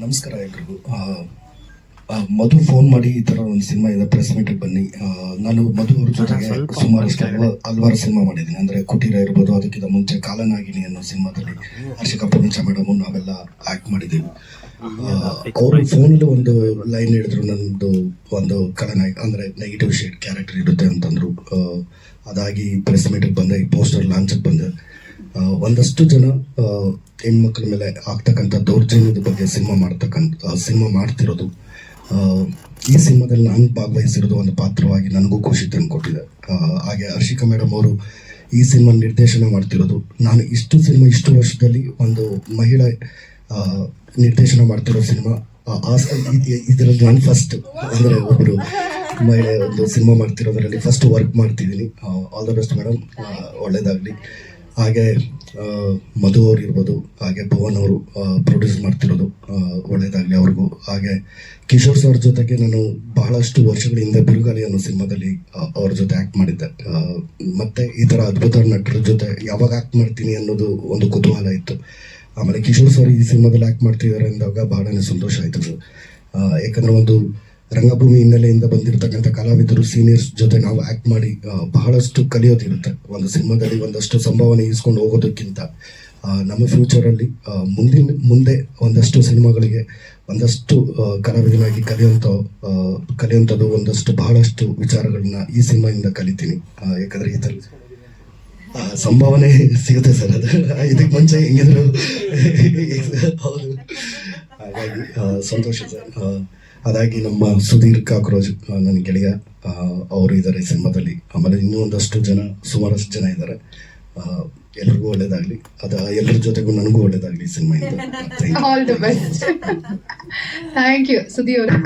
ನಮಸ್ಕಾರ ಎಲ್ರಿಗೂ. ಮಧು ಫೋನ್ ಮಾಡಿ ಈ ಥರ ಒಂದು ಸಿನಿಮಾ ಇದೆ, ಪ್ರೆಸ್ ಮೀಟಿಗೆ ಬನ್ನಿ. ನಾನು ಮಧು ಅವ್ರ ಜೊತೆಗೆ ಸುಮಾರಷ್ಟು ಹಲವಾರು ಸಿನಿಮಾ ಮಾಡಿದ್ದೀನಿ. ಅಂದರೆ ಕುಟೀರ ಇರ್ಬೋದು, ಅದಕ್ಕಿಂತ ಮುಂಚೆ ಕಾಲನಾಗಿನಿ ಅನ್ನೋ ಸಿನಿಮಾದಲ್ಲಿ ಹರ್ಷಿಕಾ ಪೂರ್ಣಿಚ ಮೇಡಮು ನಾವೆಲ್ಲ ಆ್ಯಕ್ಟ್ ಮಾಡಿದ್ದೀವಿ. ಅವರು ಫೋನಲ್ಲಿ ಒಂದು ಲೈನ್ ಹೇಳಿದ್ರು, ನನ್ನದು ಒಂದು ಖಳನಾಯಕ ಅಂದರೆ ನೆಗೆಟಿವ್ ಶೇಡ್ ಕ್ಯಾರೆಕ್ಟರ್ ಇರುತ್ತೆ ಅಂತಂದರು. ಅದಾಗಿ ಪ್ರೆಸ್ ಮೀಟಿಗೆ ಬಂದೆ, ಈ ಪೋಸ್ಟರ್ ಲಾಂಚಿಗೆ ಬಂದೆ. ಒಂದಷ್ಟು ಜನ ಹೆಣ್ಮಕ್ಳ ಮೇಲೆ ಆಗ್ತಕ್ಕಂಥ ದೌರ್ಜನ್ಯದ ಬಗ್ಗೆ ಸಿನಿಮಾ ಮಾಡ್ತಿರೋದು, ಈ ಸಿನಿಮಾದಲ್ಲಿ ನಾನು ಭಾಗವಹಿಸಿರೋದು ಒಂದು ಪಾತ್ರವಾಗಿ ನನಗೂ ಖುಷಿ ತಂದುಕೊಟ್ಟಿದೆ. ಹಾಗೆ ಹರ್ಷಿಕಾ ಮೇಡಮ್ ಅವರು ಈ ಸಿನಿಮಾ ನಿರ್ದೇಶನ ಮಾಡ್ತಿರೋದು, ನಾನು ಇಷ್ಟು ವರ್ಷದಲ್ಲಿ ಒಂದು ಮಹಿಳೆ ನಿರ್ದೇಶನ ಮಾಡ್ತಿರೋ ಸಿನಿಮಾ ಇದರಲ್ಲಿ ನಾನು ಫಸ್ಟ್, ಅಂದರೆ ಒಬ್ಬರು ಮಹಿಳೆ ಒಂದು ಸಿನಿಮಾ ಮಾಡ್ತಿರೋದ್ರಲ್ಲಿ ಫಸ್ಟ್ ವರ್ಕ್ ಮಾಡ್ತಿದ್ದೀನಿ. ಆಲ್ ದ ಬೆಸ್ಟ್ ಮೇಡಮ್, ಒಳ್ಳೇದಾಗಲಿ. ಹಾಗೆ ಮಧು ಅವ್ರು ಇರ್ಬೋದು, ಹಾಗೆ ಭುವನ್ ಅವರು ಪ್ರೊಡ್ಯೂಸ್ ಮಾಡ್ತಿರೋದು, ಒಳ್ಳೇದಾಗಲಿ ಅವ್ರಿಗೂ. ಹಾಗೆ ಕಿಶೋರ್ ಸರ್ ಜೊತೆಗೆ ನಾನು ಬಹಳಷ್ಟು ವರ್ಷಗಳ ಹಿಂದೆ ಬಿರುಗಾಲಿ ಅನ್ನೋ ಸಿನಿಮಾದಲ್ಲಿ ಅವ್ರ ಜೊತೆ ಆ್ಯಕ್ಟ್ ಮಾಡಿದ್ದೆ. ಮತ್ತು ಈ ಥರ ಅದ್ಭುತ ನಟರ ಜೊತೆ ಯಾವಾಗ ಆ್ಯಕ್ಟ್ ಮಾಡ್ತೀನಿ ಅನ್ನೋದು ಒಂದು ಕುತೂಹಲ ಇತ್ತು. ಆಮೇಲೆ ಕಿಶೋರ್ ಸರ್ ಈ ಸಿನಿಮಾದಲ್ಲಿ ಆ್ಯಕ್ಟ್ ಮಾಡ್ತಿದ್ದಾರೆ ಅಂದಾಗ ಬಹಳನೇ ಸಂತೋಷ ಆಯಿತು. ಯಾಕಂದರೆ ಒಂದು ರಂಗಭೂಮಿ ಹಿನ್ನೆಲೆಯಿಂದ ಬಂದಿರತಕ್ಕಂಥ ಕಲಾವಿದರು, ಸೀನಿಯರ್ಸ್ ಜೊತೆ ನಾವು ಆ್ಯಕ್ಟ್ ಮಾಡಿ ಬಹಳಷ್ಟು ಕಲಿಯೋದಿರುತ್ತೆ. ಒಂದು ಸಿನಿಮಾದಲ್ಲಿ ಒಂದಷ್ಟು ಸಂಭಾವನೆ ಇಸ್ಕೊಂಡು ಹೋಗೋದಕ್ಕಿಂತ ನಮ್ಮ ಫ್ಯೂಚರಲ್ಲಿ ಒಂದಷ್ಟು ಸಿನಿಮಾಗಳಿಗೆ ಒಂದಷ್ಟು ಕಲಾವಿದನಾಗಿ ಕಲಿಯುವಂಥದ್ದು ಒಂದಷ್ಟು ಬಹಳಷ್ಟು ವಿಚಾರಗಳನ್ನ ಈ ಸಿನಿಮಾಯಿಂದ ಕಲಿತೀನಿ. ಯಾಕಂದರೆ ಈ ಥರ ಸಂಭಾವನೆ ಸಿಗುತ್ತೆ ಸರ್, ಅದು ಇದಕ್ಕೆ ಮುಂಚೆ ಹೆಂಗಿದ್ರು ಹೌದು. ಹಾಗಾಗಿ ಸಂತೋಷ ಸರ್. ಅದಾಗಿ ನಮ್ಮ ಸುಧೀರ್ ಕಾಕ್ರೋಜ್ ನನ್ನ ಗೆಳೆಯ, ಅವರು ಇದ್ದಾರೆ ಸಿನಿಮಾದಲ್ಲಿ. ಆಮೇಲೆ ಇನ್ನೂ ಸುಮಾರಷ್ಟು ಜನ ಇದ್ದಾರೆ. ಎಲ್ರಿಗೂ ಒಳ್ಳೇದಾಗಲಿ. ಎಲ್ಲರ ಜೊತೆಗೂ ನನಗೂ ಒಳ್ಳೇದಾಗಲಿ ಸಿನಿಮಾಯಿಂದ. All the best. Thank you Sudheer ಅವರು.